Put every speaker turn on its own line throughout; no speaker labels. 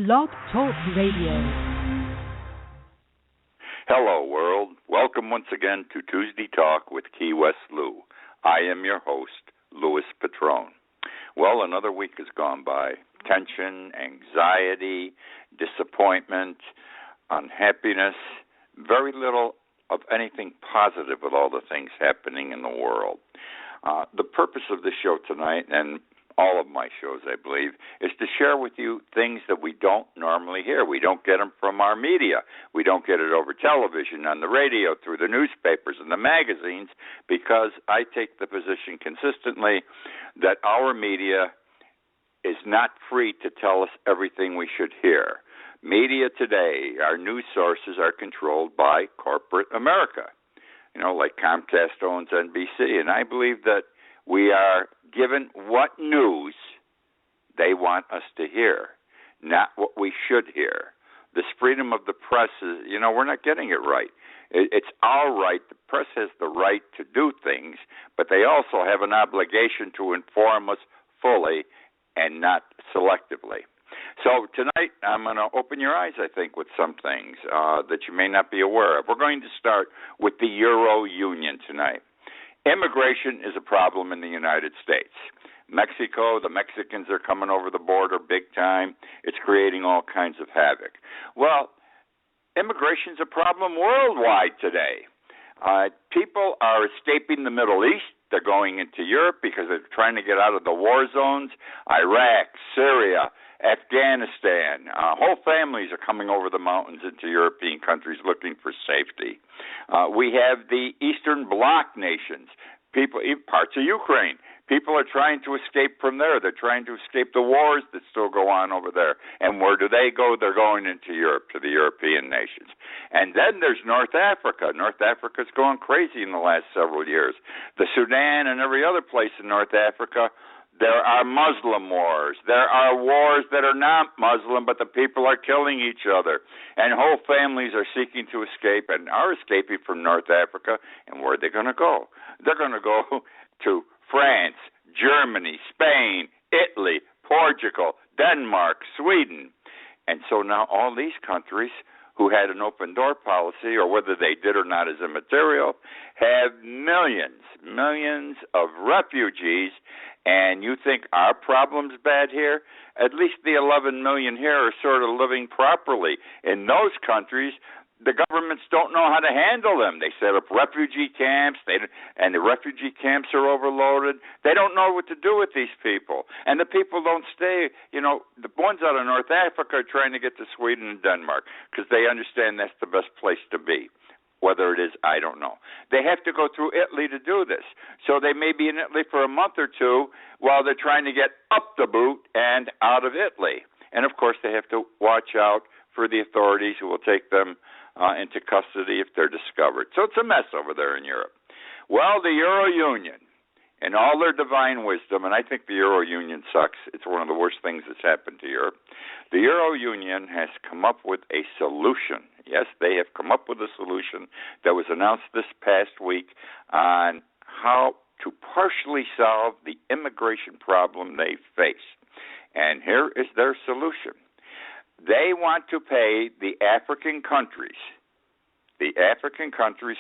Blog Talk Radio.
Hello, world. Welcome once again to Tuesday Talk with Key West Lou. I am your host, Louis Patrone. Well, another week has gone by. Tension, anxiety, disappointment, unhappiness, very little of anything positive with all the things happening in the world. The purpose of this show tonight, and all of my shows, I believe, is to share with you things that we don't normally hear. We don't get them from our media. We don't get it over television, on the radio, through the newspapers and the magazines, because I take the position consistently that our media is not free to tell us everything we should hear. Media today, our news sources are controlled by corporate America. You know, like Comcast owns NBC, and I believe that we are given what news they want us to hear, not what we should hear. This freedom of the press is, we're not getting it right. It's our right. The press has the right to do things, but they also have an obligation to inform us fully and not selectively. So tonight I'm going to open your eyes, I think, with some things that you may not be aware of. We're going to start with the Euro Union tonight. Immigration is a problem in the United States. Mexico, the Mexicans are coming over the border big time. It's creating all kinds of havoc. Well, immigration is a problem worldwide today. People are escaping the Middle East. They're going into Europe because they're trying to get out of the war zones. Iraq, Syria, Afghanistan. Whole families are coming over the mountains into European countries looking for safety. We have the Eastern Bloc nations, parts of Ukraine. People are trying to escape from there. They're trying to escape the wars that still go on over there. And where do they go? They're going into Europe, to the European nations. And then there's North Africa. North Africa's gone crazy in the last several years. The Sudan and every other place in North Africa, there are Muslim wars. There are wars that are not Muslim, but the people are killing each other. And whole families are seeking to escape and are escaping from North Africa. And where are they going to go? They're going to go to France, Germany, Spain, Italy, Portugal, Denmark, Sweden. And so now all these countries who had an open door policy, or whether they did or not is immaterial, have millions of refugees. And you think our problem's bad here? At least the 11 million here are sort of living properly. In those countries, the governments don't know how to handle them. They set up refugee camps, and the refugee camps are overloaded. They don't know what to do with these people. And the people don't stay. The ones out of North Africa are trying to get to Sweden and Denmark because they understand that's the best place to be. Whether it is, I don't know. They have to go through Italy to do this. So they may be in Italy for a month or two while they're trying to get up the boot and out of Italy. And, of course, they have to watch out for the authorities who will take them into custody if they're discovered. So it's a mess over there in Europe. Well, the Euro Union, in all their divine wisdom, and I think the Euro Union sucks. It's one of the worst things that's happened to Europe. The Euro Union has come up with a solution. Yes, they have come up with a solution that was announced this past week on how to partially solve the immigration problem they face. And here is their solution. They want to pay the African countries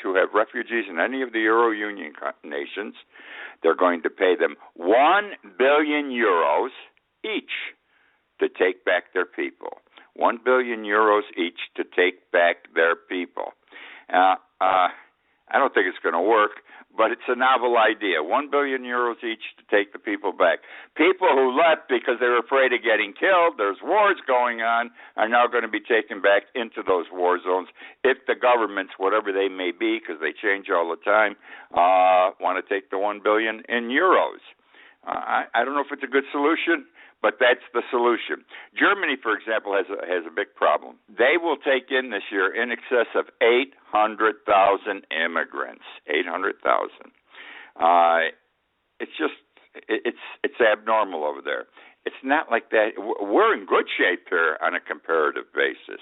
who have refugees in any of the Euro Union nations, they're going to pay them 1 billion euros each to take back their people. 1 billion euros each to take back their people. I don't think it's going to work, but it's a novel idea. 1 billion euros each to take the people back. People who left because they were afraid of getting killed, there's wars going on, are now going to be taken back into those war zones if the governments, whatever they may be, because they change all the time, want to take the 1 billion in euros. I don't know if it's a good solution, but that's the solution. Germany, for example, has a big problem. They will take in this year in excess of 800,000 immigrants. 800,000. It's abnormal over there. It's not like that. We're in good shape here on a comparative basis.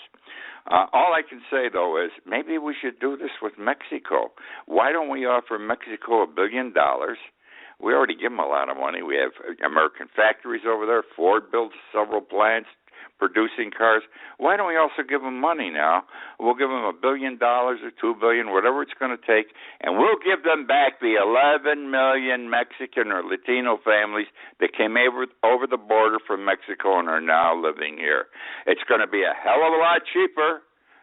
All I can say, though, is maybe we should do this with Mexico. Why don't we offer Mexico $1 billion? We already give them a lot of money. We have American factories over there. Ford builds several plants. producing cars. Why don't we also give them money now? We'll give them $1 billion or $2 billion, whatever it's going to take, and we'll give them back the 11 million Mexican or Latino families that came over the border from Mexico and are now living here. It's going to be a hell of a lot cheaper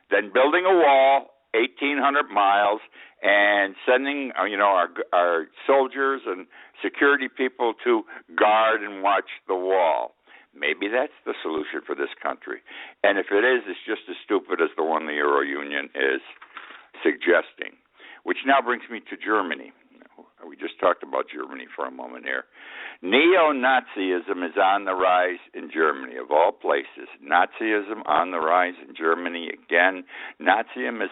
than building a wall 1,800 miles and sending our soldiers and security people to guard and watch the wall. Maybe that's the solution for this country. And if it is, it's just as stupid as the one the Euro Union is suggesting. Which now brings me to Germany. We just talked about Germany for a moment here. Neo-Nazism is on the rise in Germany, of all places. Nazism on the rise in Germany again. Nazism is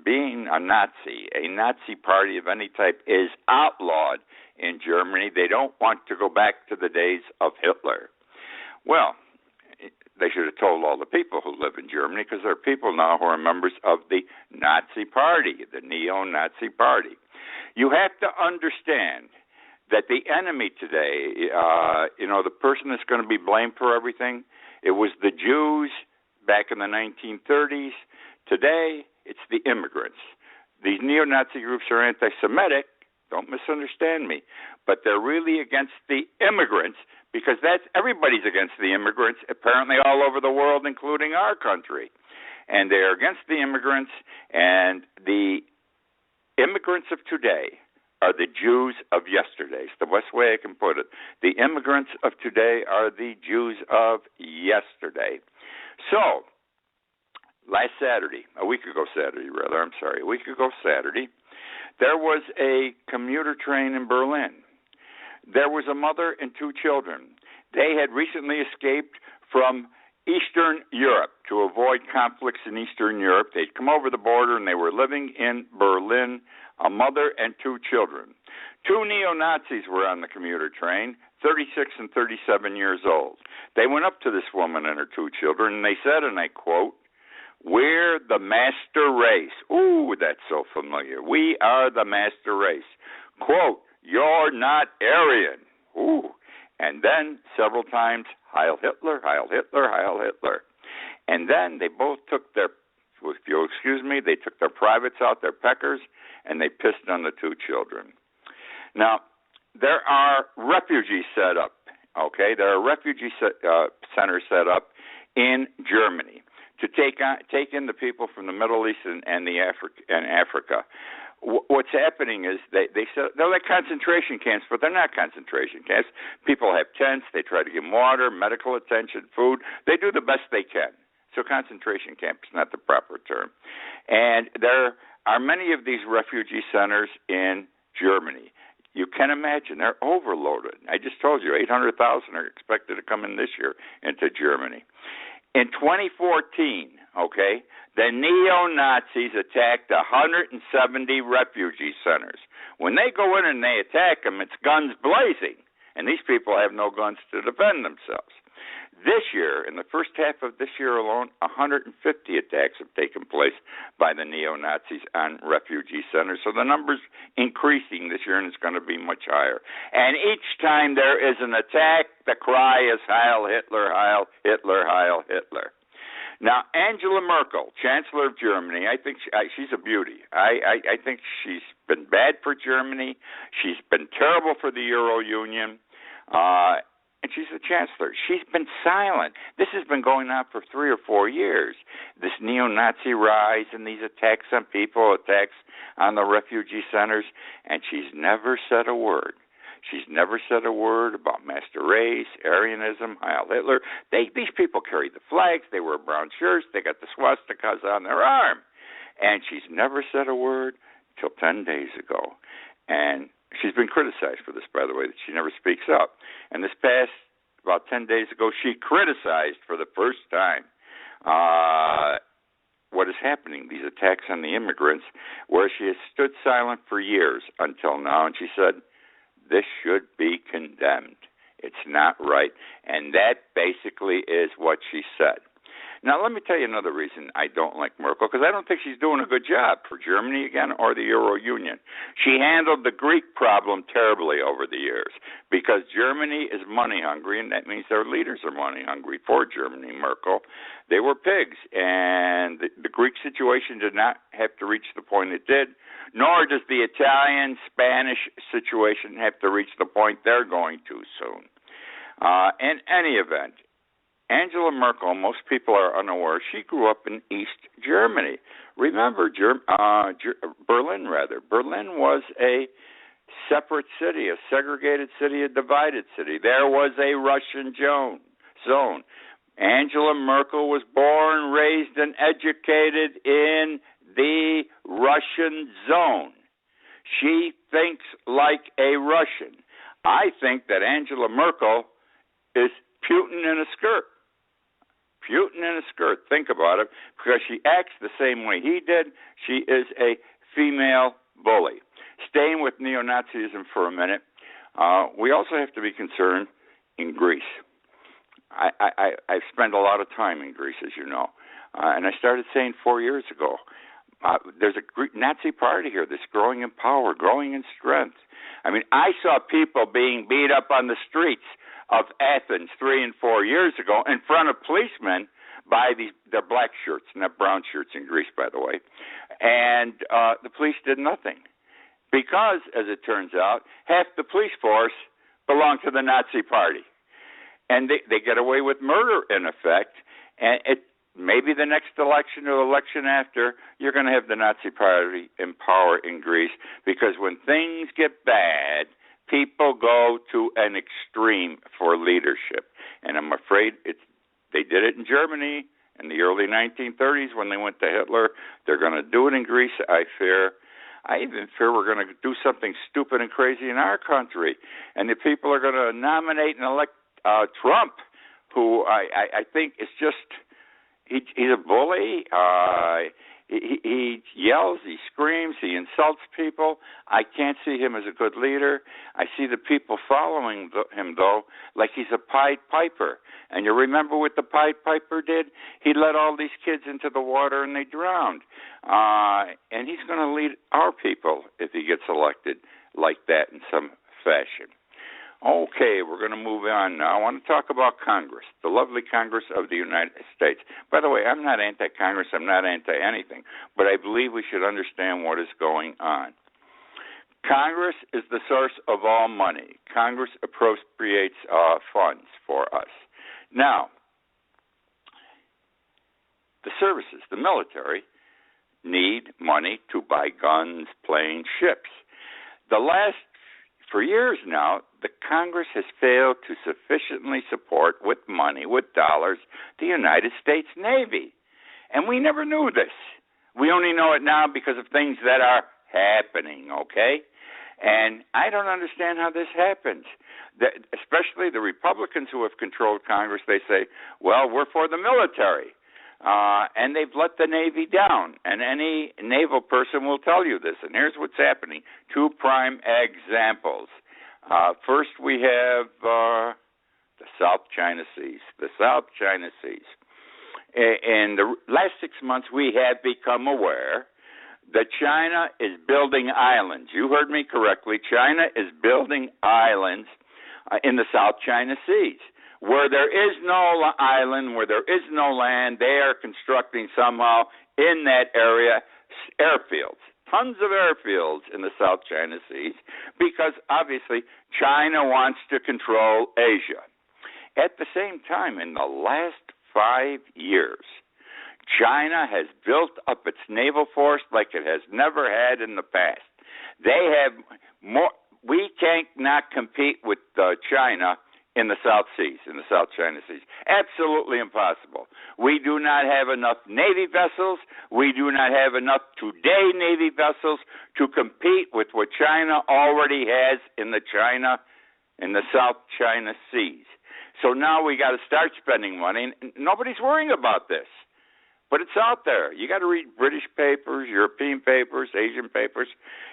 being a Nazi party of any type is outlawed in Germany. They don't want to go back to the days of Hitler. Well, they should have told all the people who live in Germany, because there are people now who are members of the Nazi Party, the neo-Nazi Party. You have to understand that the enemy today, the person that's going to be blamed for everything, it was the Jews back in the 1930s. Today, it's the immigrants. These neo-Nazi groups are anti-Semitic. Don't misunderstand me. But they're really against the immigrants, because everybody's against the immigrants, apparently all over the world, including our country. And they're against the immigrants, and the immigrants of today are the Jews of yesterday. It's the best way I can put it. The immigrants of today are the Jews of yesterday. So, a week ago Saturday, there was a commuter train in Berlin. There was a mother and two children. They had recently escaped from Eastern Europe to avoid conflicts in Eastern Europe. They'd come over the border and they were living in Berlin, a mother and two children. Two neo-Nazis were on the commuter train, 36 and 37 years old. They went up to this woman and her two children and they said, and I quote, "We're the master race." Ooh, that's so familiar. We are the master race. Quote, "You're not Aryan." Ooh. And then several times, "Heil Hitler, Heil Hitler, Heil Hitler." And then they both took their, if you'll excuse me, they took their privates out, their peckers, and they pissed on the two children. Now, there are refugees set up, okay? There are refugee centers set up in Germany to take in the people from the Middle East and Africa. What's happening is they're like concentration camps, but they're not concentration camps. People have tents. They try to give them water, medical attention, food. They do the best they can. So concentration camp is not the proper term. And there are many of these refugee centers in Germany. You can imagine they're overloaded. I just told you 800,000 are expected to come in this year into Germany. In 2014, the neo-Nazis attacked 170 refugee centers. When they go in and they attack them, it's guns blazing, and these people have no guns to defend themselves. This year, in the first half of this year alone, 150 attacks have taken place by the neo-Nazis on refugee centers. So the number's increasing this year, and it's going to be much higher. And each time there is an attack, the cry is Heil Hitler, Heil Hitler, Heil Hitler. Now, Angela Merkel, Chancellor of Germany, I think she's a beauty. I think she's been bad for Germany. She's been terrible for the Euro Union. And she's the chancellor. She's been silent. This has been going on for 3 or 4 years. This neo-Nazi rise and these attacks on people, attacks on the refugee centers, and she's never said a word. She's never said a word about master race, Aryanism, Heil Hitler. These people carry the flags. They wear brown shirts. They got the swastikas on their arm. And she's never said a word till 10 days ago. And she's been criticized for this, by the way, that she never speaks up. And this past, about 10 days ago, she criticized for the first time what is happening, these attacks on the immigrants, where she has stood silent for years until now. And she said, this should be condemned. It's not right. And that basically is what she said. Now, let me tell you another reason I don't like Merkel, because I don't think she's doing a good job for Germany again or the Euro Union. She handled the Greek problem terribly over the years, because Germany is money hungry, and that means their leaders are money hungry for Germany, Merkel. They were pigs, and the Greek situation did not have to reach the point it did, nor does the Italian-Spanish situation have to reach the point they're going to soon. In any event, Angela Merkel, most people are unaware, she grew up in East Germany. Remember, Berlin. Berlin was a separate city, a segregated city, a divided city. There was a Russian zone. Angela Merkel was born, raised, and educated in the Russian zone. She thinks like a Russian. I think that Angela Merkel is Putin in a skirt. Putin in a skirt. Think about it, because she acts the same way he did. She is a female bully. Staying with neo-Nazism for a minute, we also have to be concerned in Greece. I've spent a lot of time in Greece, as you know, and I started saying 4 years ago, there's a Greek Nazi party here that's growing in power, growing in strength. I mean, I saw people being beat up on the streets of Athens 3 and 4 years ago in front of policemen by their black shirts, not brown shirts in Greece, by the way. And the police did nothing because, as it turns out, half the police force belonged to the Nazi party. And they get away with murder, in effect. And maybe the next election or the election after, you're going to have the Nazi party in power in Greece, because when things get bad, people go to an extreme for leadership. And I'm afraid they did it in Germany in the early 1930s when they went to Hitler. They're going to do it in Greece, I fear. I even fear we're going to do something stupid and crazy in our country. And the people are going to nominate and elect Trump, who I think is just, he's a bully. He yells, he screams, he insults people. I can't see him as a good leader. I see the people following him, though, like he's a Pied Piper. And you remember what the Pied Piper did? He let all these kids into the water and they drowned. And he's going to lead our people if he gets elected like that in some fashion. Okay, we're going to move on now. I want to talk about Congress, the lovely Congress of the United States. By the way, I'm not anti-Congress. I'm not anti-anything, but I believe we should understand what is going on. Congress is the source of all money. Congress appropriates funds for us. Now, the services, the military, need money to buy guns, planes, ships. For years now, the Congress has failed to sufficiently support with money, with dollars, the United States Navy. And we never knew this. We only know it now because of things that are happening, okay? And I don't understand how this happens. Especially the Republicans who have controlled Congress, they say, well, we're for the military. And they've let the Navy down. And any naval person will tell you this. And here's what's happening. 2 prime examples. First, we have the South China Seas. The South China Seas. In the last 6 months, we have become aware that China is building islands. You heard me correctly. China is building islands in the South China Seas. Where there is no island, where there is no land, they are constructing somehow in that area airfields, tons of airfields in the South China Seas, because obviously China wants to control Asia. At the same time, in the last 5 years, China has built up its naval force like it has never had in the past. They have more. We can't not compete with China in the South Seas, in the South China Seas. Absolutely impossible. We do not have enough Navy vessels. We do not have enough today Navy vessels to compete with what China already has in the South China Seas. So now we got to start spending money, and nobody's worrying about this. But it's out there. You got to read British papers, European papers, Asian papers.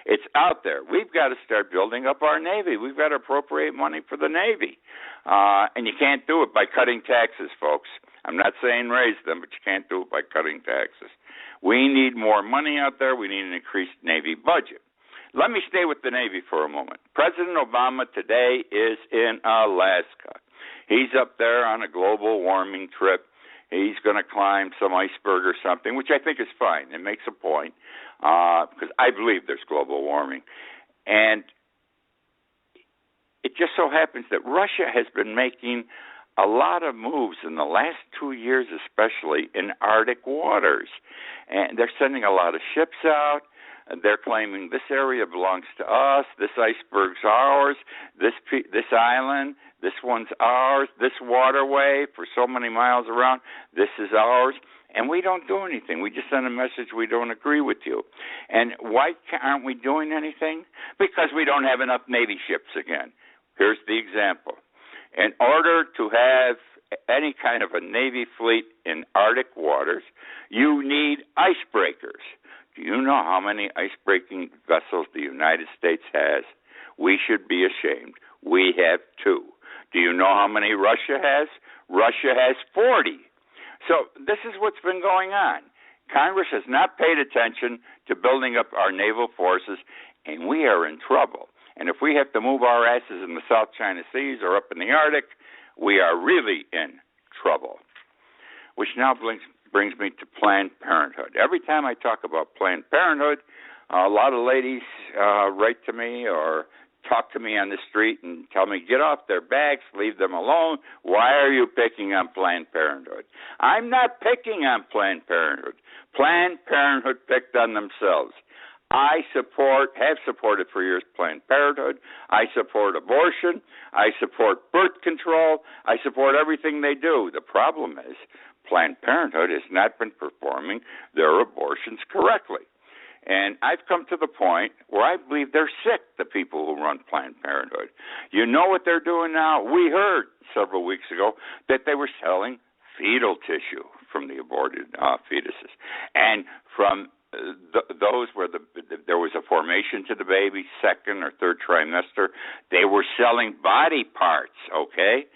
It's out there. We've got to start building up our Navy. We've got to appropriate money for the Navy. And you can't do it by cutting taxes, folks. I'm not saying raise them, but you can't do it by cutting taxes. We need more money out there. We need an increased Navy budget. Let me stay with the Navy for a moment. President Obama today is in Alaska. He's up there on a global warming trip. He's going to climb some iceberg or something, which I think is fine. It makes a point because I believe there's global warming. And it just so happens that Russia has been making a lot of moves in the last 2 years, especially in Arctic waters. And they're sending a lot of ships out. They're claiming this area belongs to us, this iceberg's ours, this island, this one's ours, this waterway for so many miles around, this is ours. And we don't do anything. We just send a message, we don't agree with you. And why aren't we doing anything? Because we don't have enough Navy ships again. Here's the example. In order to have any kind of a Navy fleet in Arctic waters, you need icebreakers. Do you know how many ice-breaking vessels the United States has? We should be ashamed. We have 2. Do you know how many Russia has? Russia has 40. So this is what's been going on. Congress has not paid attention to building up our naval forces, and we are in trouble. And if we have to move our asses in the South China Seas or up in the Arctic, we are really in trouble. Which now brings me to Planned Parenthood. Every time I talk about Planned Parenthood, a lot of ladies write to me or talk to me on the street and tell me, get off their backs, leave them alone. Why are you picking on Planned Parenthood? I'm not picking on Planned Parenthood. Planned Parenthood picked on themselves. I have supported for years Planned Parenthood. I support abortion. I support birth control. I support everything they do. The problem is Planned Parenthood has not been performing their abortions correctly. And I've come to the point where I believe they're sick, the people who run Planned Parenthood. You know what they're doing now? We heard several weeks ago that they were selling fetal tissue from the aborted fetuses. And from those where there was a formation to the baby, second or third trimester, they were selling body parts, okay?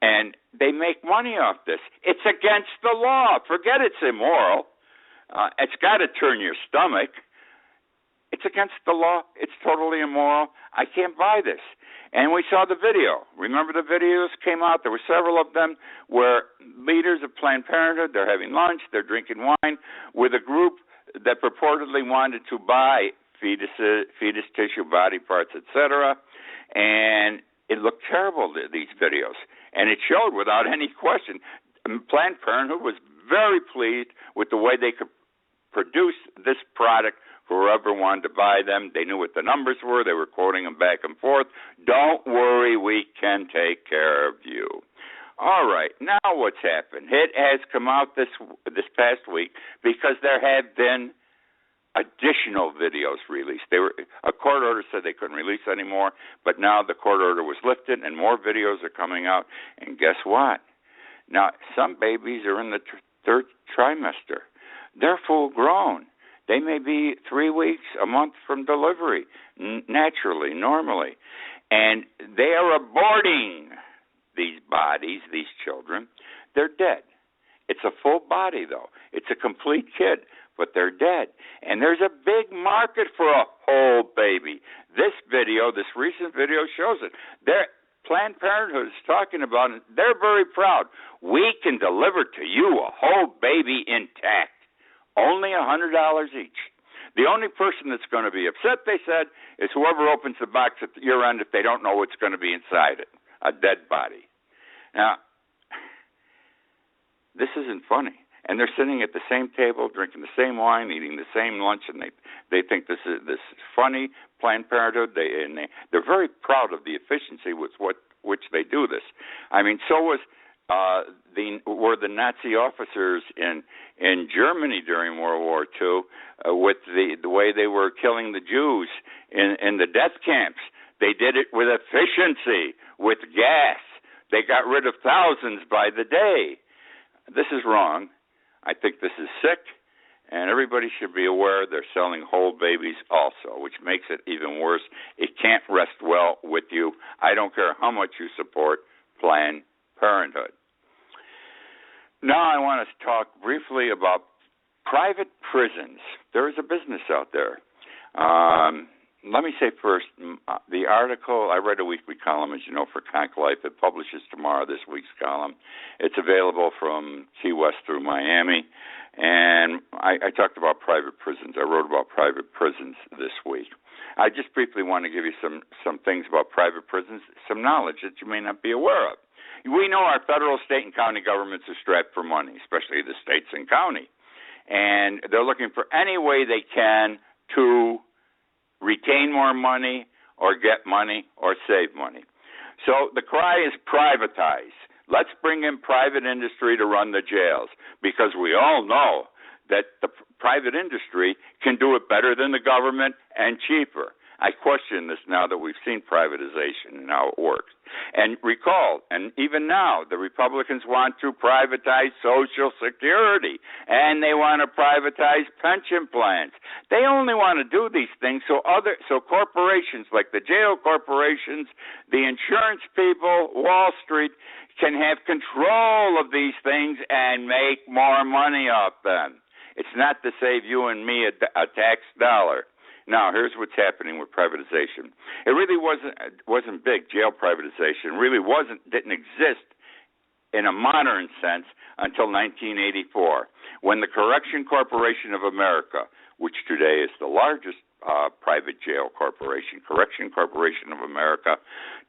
And they make money off this. It's against the law. Forget it's immoral. It's got to turn your stomach. It's against the law. It's totally immoral. I can't buy this. And we saw the video. Remember the videos came out? There were several of them where leaders of Planned Parenthood, they're having lunch, they're drinking wine with a group that purportedly wanted to buy fetus tissue, body parts, etc. And it looked terrible, these videos. And it showed without any question. Planned Parenthood was very pleased with the way they could produce this product for whoever wanted to buy them. They knew what the numbers were. They were quoting them back and forth. Don't worry, we can take care of you. All right, now what's happened? It has come out this past week because there have been additional videos released. A court order said they couldn't release anymore, but now the court order was lifted and more videos are coming out. And guess what? Now, some babies are in the third trimester. They're full grown. They may be 3 weeks, a month from delivery, naturally, normally. And they are aborting these bodies, these children. They're dead. It's a full body, though. It's a complete kid, but they're dead. And there's a big market for a whole baby. This recent video shows it. Planned Parenthood is talking about it. They're very proud. We can deliver to you a whole baby intact. Only $100 each. The only person that's going to be upset, they said, is whoever opens the box at your end if they don't know what's going to be inside it, a dead body. Now, this isn't funny. And they're sitting at the same table, drinking the same wine, eating the same lunch, and they think this is funny. Planned Parenthood, they're very proud of the efficiency with which they do this. I mean, so were the Nazi officers in Germany during World War II with the way they were killing the Jews in the death camps. They did it with efficiency, with gas. They got rid of thousands by the day. This is wrong. I think this is sick, and everybody should be aware they're selling whole babies also, which makes it even worse. It can't rest well with you. I don't care how much you support Planned Parenthood. Now I want to talk briefly about private prisons. There is a business out there. Let me say first, the article, I read a weekly column, as you know, for Conk Life. It publishes tomorrow, this week's column. It's available from Key West through Miami. And I talked about private prisons. I wrote about private prisons this week. I just briefly want to give you some things about private prisons, some knowledge that you may not be aware of. We know our federal, state, and county governments are strapped for money, especially the states and county. And they're looking for any way they can to retain more money or get money or save money. So the cry is privatize. Let's bring in private industry to run the jails, because we all know that the private industry can do it better than the government and cheaper. I question this now that we've seen privatization and how it works. And recall, and even now, the Republicans want to privatize Social Security, and they want to privatize pension plans. They only want to do these things so corporations like the jail corporations, the insurance people, Wall Street, can have control of these things and make more money off them. It's not to save you and me a tax dollar. Now, here's what's happening with privatization. It really wasn't big. Jail privatization really didn't exist in a modern sense until 1984, when the Correction Corporation of America, which today is the largest private jail corporation, Correction Corporation of America,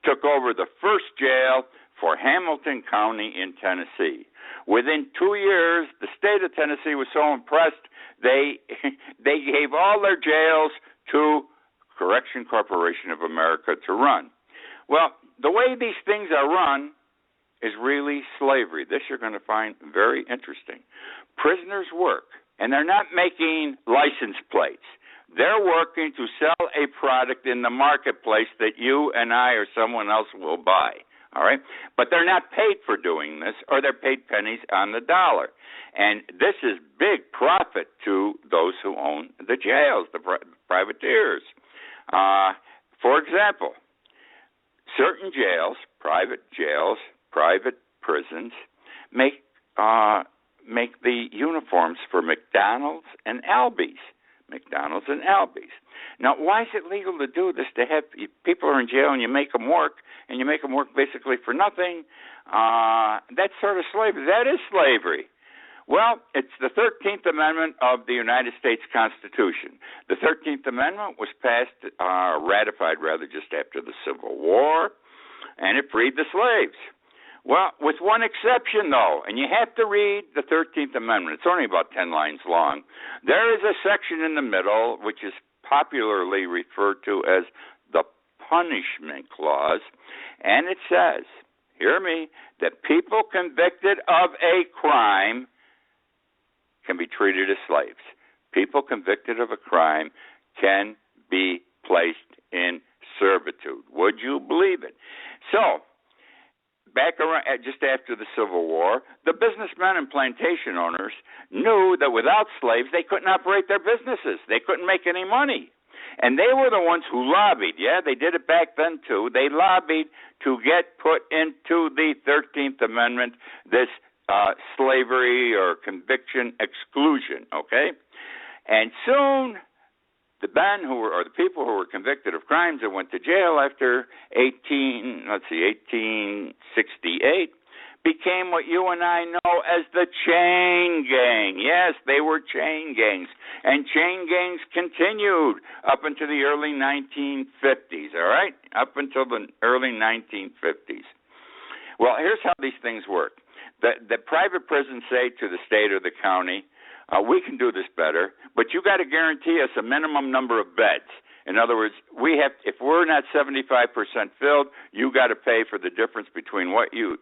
took over the first jail for Hamilton County in Tennessee. Within 2 years, the state of Tennessee was so impressed, they gave all their jails to Correction Corporation of America to run. Well, the way these things are run is really slavery. This you're going to find very interesting. Prisoners work, and they're not making license plates. They're working to sell a product in the marketplace that you and I or someone else will buy. All right? But they're not paid for doing this, or they're paid pennies on the dollar. And this is big profit to those who own the jails, the privateers. For example, certain jails, private prisons, make the uniforms for McDonald's and Albies. McDonald's and Albies. Now, why is it legal to do this? To have people are in jail and you make them work basically for nothing. That's sort of slavery. That is slavery. Well, it's the 13th Amendment of the United States Constitution. The 13th Amendment was ratified just after the Civil War, and it freed the slaves. Well, with one exception, though, and you have to read the 13th Amendment. It's only about 10 lines long. There is a section in the middle which is popularly referred to as the Punishment Clause, and it says, hear me, that people convicted of a crime can be treated as slaves. People convicted of a crime can be placed in servitude. Would you believe it? So, back around just after the Civil War, the businessmen and plantation owners knew that without slaves, they couldn't operate their businesses. They couldn't make any money. And they were the ones who lobbied. Yeah, they did it back then, too. They lobbied to get put into the 13th Amendment, this slavery or conviction exclusion, okay? And soon, the people who were convicted of crimes and went to jail after 1868, became what you and I know as the chain gang. Yes, they were chain gangs. And chain gangs continued up until the early 1950s, all right? Up until the early 1950s. Well, here's how these things work. The private prisons say to the state or the county, we can do this better, but you got to guarantee us a minimum number of beds. In other words, if we're not 75% filled, you got to pay for the difference between what you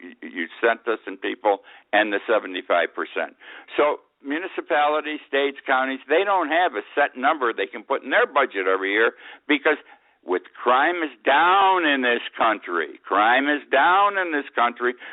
sent us and people and the 75%. So municipalities, states, counties, they don't have a set number they can put in their budget every year, because with crime is down in this country.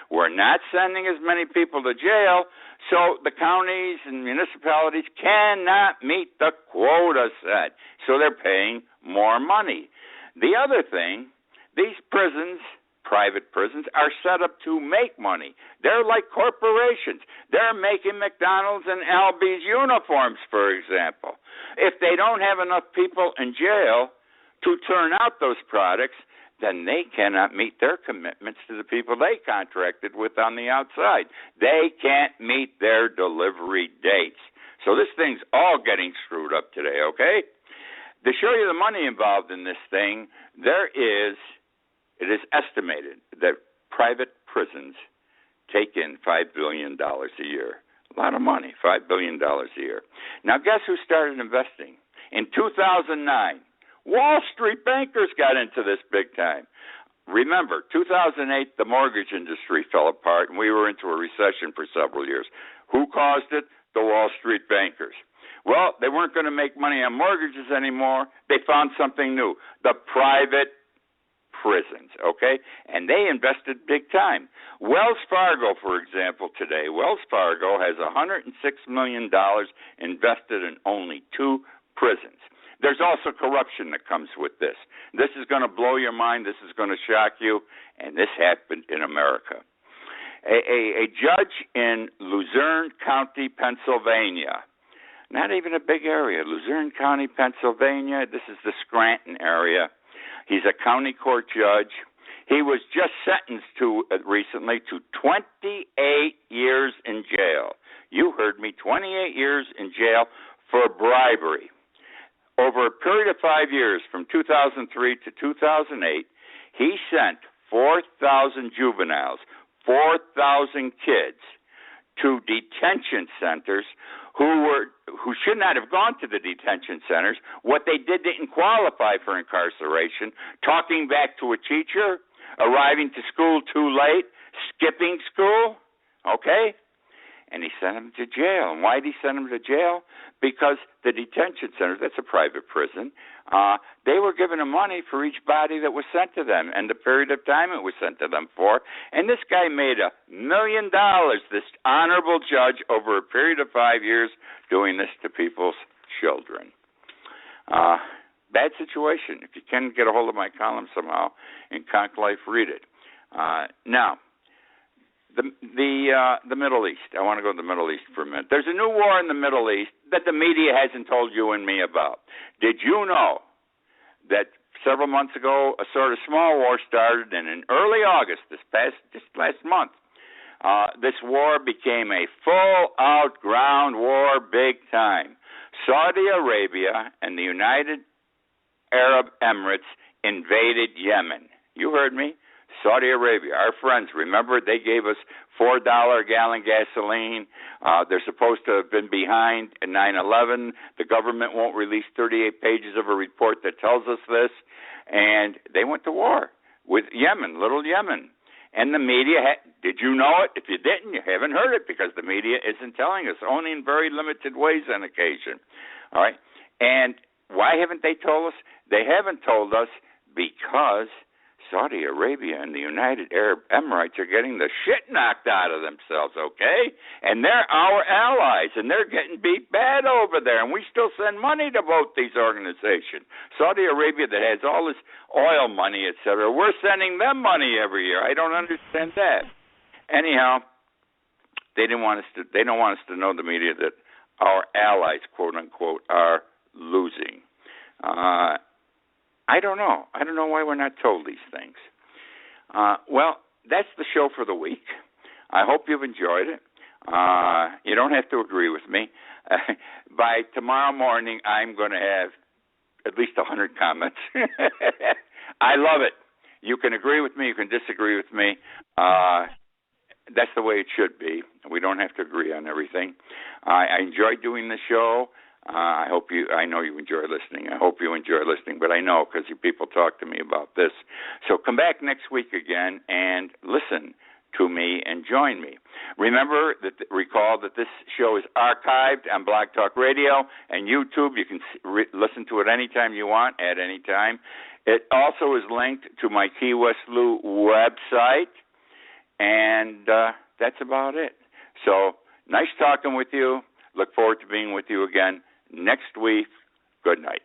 We're not sending as many people to jail, so the counties and municipalities cannot meet the quota set. So they're paying more money. The other thing, these prisons private prisons are set up to make money. They're like corporations. They're making McDonald's and Albies uniforms, for example. If they don't have enough people in jail to turn out those products, then they cannot meet their commitments to the people they contracted with on the outside. They can't meet their delivery dates. So this thing's all getting screwed up today, okay? To show you the money involved in this thing, it is estimated that private prisons take in $5 billion a year. A lot of money, $5 billion a year. Now, guess who started investing? In 2009, Wall Street bankers got into this big time. Remember, 2008, the mortgage industry fell apart, and we were into a recession for several years. Who caused it? The Wall Street bankers. Well, they weren't going to make money on mortgages anymore. They found something new, the private prisons, okay? And they invested big time. Wells Fargo, for example, today, Wells Fargo has $106 million invested in only 2 prisons. There's also corruption that comes with this. This is going to blow your mind. This is going to shock you. And this happened in America. A judge in Luzerne County, Pennsylvania, not even a big area, Luzerne County, Pennsylvania. This is the Scranton area. He's a county court judge. He was just sentenced recently to 28 years in jail. You heard me, 28 years in jail for bribery. Over a period of 5 years, from 2003 to 2008, he sent 4,000 juveniles, 4,000 kids to detention centers who should not have gone to the detention centers. What they did didn't qualify for incarceration. Talking back to a teacher, arriving to school too late, skipping school, okay? And he sent them to jail. And why did he send them to jail? Because the detention centers, that's a private prison, they were giving them money for each body that was sent to them and the period of time it was sent to them for. And this guy made $1 million, this honorable judge, over a period of 5 years doing this to people's children. Bad situation. If you can get a hold of my column somehow in Conk Life, read it. Now, the Middle East. I want to go to the Middle East for a minute. There's a new war in the Middle East that the media hasn't told you and me about. Did you know that several months ago a sort of small war started, and in early August, just last month, this war became a full-out ground war, big time. Saudi Arabia and the United Arab Emirates invaded Yemen. You heard me. Saudi Arabia, our friends, remember they gave us $4 a gallon gasoline. They're supposed to have been behind in 9/11. The government won't release 38 pages of a report that tells us this. And they went to war with Yemen, little Yemen. And the media, did you know it? If you didn't, you haven't heard it because the media isn't telling us, only in very limited ways on occasion. All right? And why haven't they told us? They haven't told us because Saudi Arabia and the United Arab Emirates are getting the shit knocked out of themselves, okay? And they're our allies, and they're getting beat bad over there, and we still send money to both these organizations. Saudi Arabia, that has all this oil money, etc., we're sending them money every year. I don't understand that. Anyhow, they don't want us to know, the media, that our allies, quote unquote, are losing. I don't know. I don't know why we're not told these things. Well, that's the show for the week. I hope you've enjoyed it. You don't have to agree with me. By tomorrow morning, I'm going to have at least 100 comments. I love it. You can agree with me. You can disagree with me. That's the way it should be. We don't have to agree on everything. I enjoy doing the show. I know you enjoy listening. I hope you enjoy listening, but I know because you people talk to me about this. So come back next week again and listen to me and join me. Recall that this show is archived on Blog Talk Radio and YouTube. You can listen to it anytime you want, at any time. It also is linked to my Key West Lou website, and that's about it. So nice talking with you. Look forward to being with you again next week. Good night.